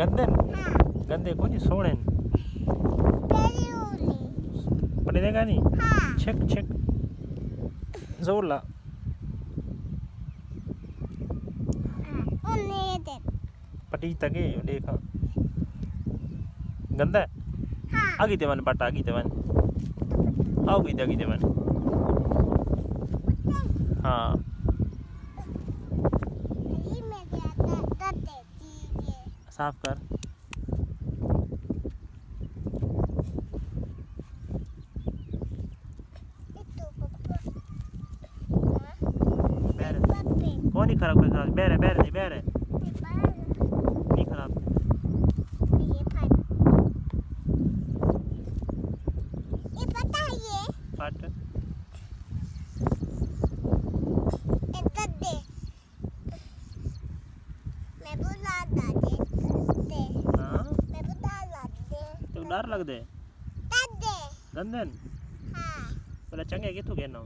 गंदे न? हाँ गंदे कोनी सोने न। तेरी उली पढ़ने देगा नहीं? हाँ छेक छेक जोर ला। उन्हें दे पटी तके देखा गंदा है। हाँ आगी ते मन पटा आगी ते मन आओ आगी ते मन हाँ ये मेरे आता दे चीज़ें साफ कर। इतो पप्पा बैरे पप्पे कौन नहीं खराब कर खराब बैरे बैरे नहीं बैरे नहीं खराब ये फट ये पता है ये फट इतना दे मैं बुला दे हाँ मैं बुला दे तो डर लग दे दे गंदन हाँ बोला चंगे कितु कहना